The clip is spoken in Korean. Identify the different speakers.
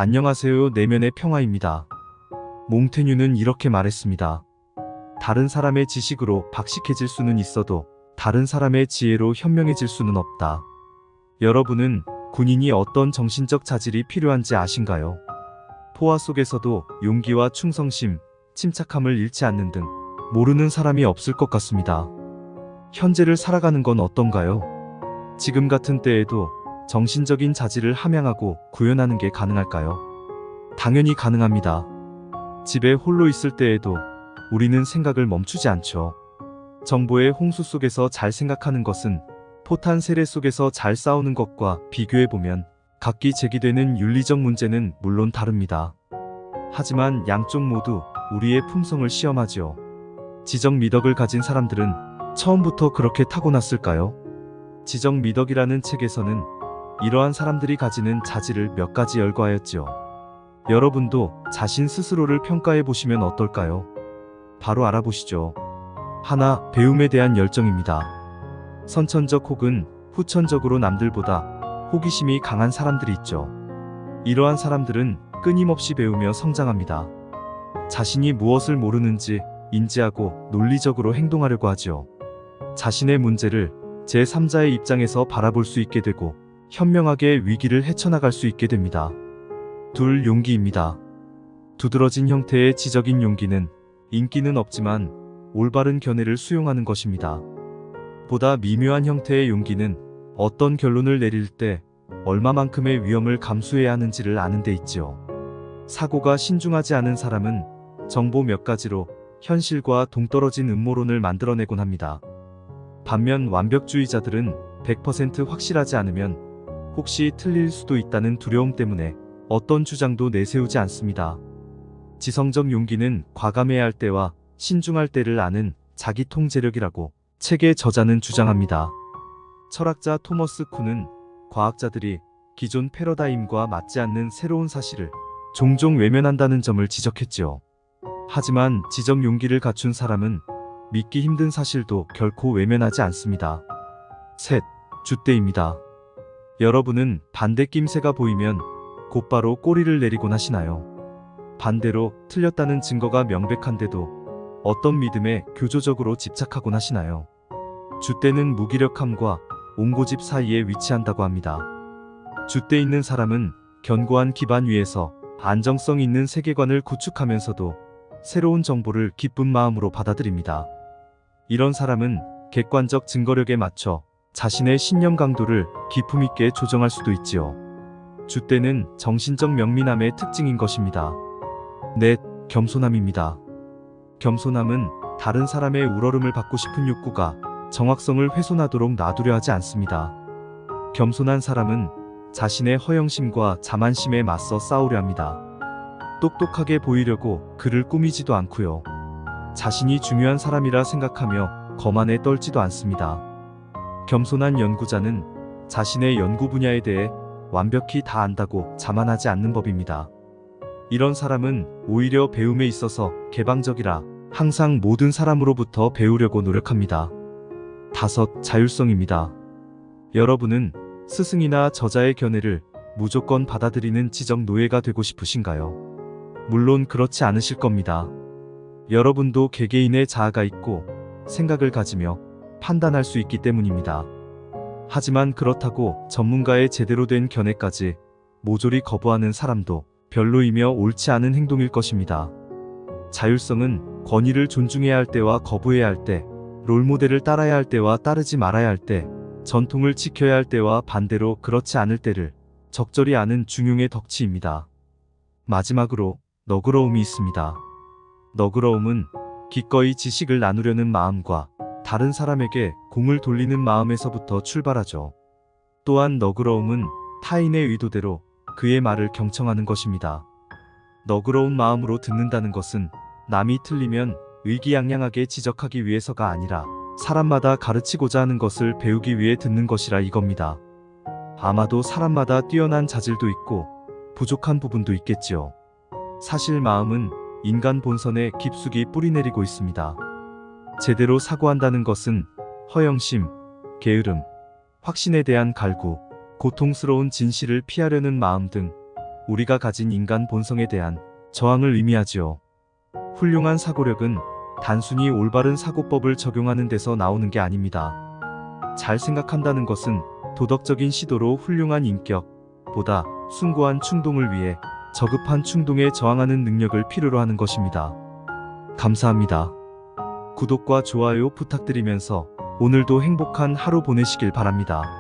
Speaker 1: 안녕하세요. 내면의 평화입니다. 몽테뉴는 이렇게 말했습니다. 다른 사람의 지식으로 박식해질 수는 있어도 다른 사람의 지혜로 현명해질 수는 없다. 여러분은 군인이 어떤 정신적 자질이 필요한지 아신가요? 포화 속에서도 용기와 충성심, 침착함을 잃지 않는 등 모르는 사람이 없을 것 같습니다. 현재를 살아가는 건 어떤가요? 지금 같은 때에도 정신적인 자질을 함양하고 구현하는 게 가능할까요? 당연히 가능합니다. 집에 홀로 있을 때에도 우리는 생각을 멈추지 않죠. 정보의 홍수 속에서 잘 생각하는 것은 포탄 세례 속에서 잘 싸우는 것과 비교해보면 각기 제기되는 윤리적 문제는 물론 다릅니다. 하지만 양쪽 모두 우리의 품성을 시험하지요. 지적 미덕을 가진 사람들은 처음부터 그렇게 타고났을까요? 지적 미덕이라는 책에서는 이러한 사람들이 가지는 자질을 몇 가지 열거하였지요. 여러분도 자신 스스로를 평가해 보시면 어떨까요? 바로 알아보시죠. 하나, 배움에 대한 열정입니다. 선천적 혹은 후천적으로 남들보다 호기심이 강한 사람들이 있죠. 이러한 사람들은 끊임없이 배우며 성장합니다. 자신이 무엇을 모르는지 인지하고 논리적으로 행동하려고 하죠. 자신의 문제를 제3자의 입장에서 바라볼 수 있게 되고 현명하게 위기를 헤쳐나갈 수 있게 됩니다. 둘, 용기입니다. 두드러진 형태의 지적인 용기는 인기는 없지만 올바른 견해를 수용하는 것입니다. 보다 미묘한 형태의 용기는 어떤 결론을 내릴 때 얼마만큼의 위험을 감수해야 하는지를 아는 데 있지요. 사고가 신중하지 않은 사람은 정보 몇 가지로 현실과 동떨어진 음모론을 만들어내곤 합니다. 반면 완벽주의자들은 100% 확실하지 않으면 혹시 틀릴 수도 있다는 두려움 때문에 어떤 주장도 내세우지 않습니다. 지성적 용기는 과감해야 할 때와 신중할 때를 아는 자기 통제력이라고 책의 저자는 주장합니다. 철학자 토머스 쿤은 과학자들이 기존 패러다임과 맞지 않는 새로운 사실을 종종 외면한다는 점을 지적했지요. 하지만 지적 용기를 갖춘 사람은 믿기 힘든 사실도 결코 외면하지 않습니다. 셋, 줏대입니다. 여러분은 반대 낌새가 보이면 곧바로 꼬리를 내리곤 하시나요? 반대로 틀렸다는 증거가 명백한데도 어떤 믿음에 교조적으로 집착하곤 하시나요? 줏대는 무기력함과 옹고집 사이에 위치한다고 합니다. 줏대 있는 사람은 견고한 기반 위에서 안정성 있는 세계관을 구축하면서도 새로운 정보를 기쁜 마음으로 받아들입니다. 이런 사람은 객관적 증거력에 맞춰 자신의 신념 강도를 기품 있게 조정할 수도 있지요. 줏대는 정신적 명민함의 특징인 것입니다. 넷, 겸손함입니다. 겸손함은 다른 사람의 우러름을 받고 싶은 욕구가 정확성을 훼손하도록 놔두려 하지 않습니다. 겸손한 사람은 자신의 허영심과 자만심에 맞서 싸우려 합니다. 똑똑하게 보이려고 그를 꾸미지도 않고요. 자신이 중요한 사람이라 생각하며 거만에 떨지도 않습니다. 겸손한 연구자는 자신의 연구 분야에 대해 완벽히 다 안다고 자만하지 않는 법입니다. 이런 사람은 오히려 배움에 있어서 개방적이라 항상 모든 사람으로부터 배우려고 노력합니다. 다섯, 자율성입니다. 여러분은 스승이나 저자의 견해를 무조건 받아들이는 지적 노예가 되고 싶으신가요? 물론 그렇지 않으실 겁니다. 여러분도 개개인의 자아가 있고 생각을 가지며 판단할 수 있기 때문입니다. 하지만 그렇다고 전문가의 제대로 된 견해까지 모조리 거부하는 사람도 별로이며 옳지 않은 행동일 것입니다. 자율성은 권위를 존중해야 할 때와 거부해야 할 때, 롤모델을 따라야 할 때와 따르지 말아야 할 때, 전통을 지켜야 할 때와 반대로 그렇지 않을 때를 적절히 아는 중용의 덕치입니다. 마지막으로 너그러움이 있습니다. 너그러움은 기꺼이 지식을 나누려는 마음과 다른 사람에게 공을 돌리는 마음에서부터 출발하죠. 또한 너그러움은 타인의 의도대로 그의 말을 경청하는 것입니다. 너그러운 마음으로 듣는다는 것은 남이 틀리면 의기양양하게 지적하기 위해서가 아니라 사람마다 가르치고자 하는 것을 배우기 위해 듣는 것이라 이겁니다. 아마도 사람마다 뛰어난 자질도 있고 부족한 부분도 있겠지요. 사실 마음은 인간 본선에 깊숙이 뿌리내리고 있습니다. 제대로 사고한다는 것은 허영심, 게으름, 확신에 대한 갈구, 고통스러운 진실을 피하려는 마음 등 우리가 가진 인간 본성에 대한 저항을 의미하지요. 훌륭한 사고력은 단순히 올바른 사고법을 적용하는 데서 나오는 게 아닙니다. 잘 생각한다는 것은 도덕적인 시도로 훌륭한 인격보다 숭고한 충동을 위해 저급한 충동에 저항하는 능력을 필요로 하는 것입니다. 감사합니다. 구독과 좋아요 부탁드리면서 오늘도 행복한 하루 보내시길 바랍니다.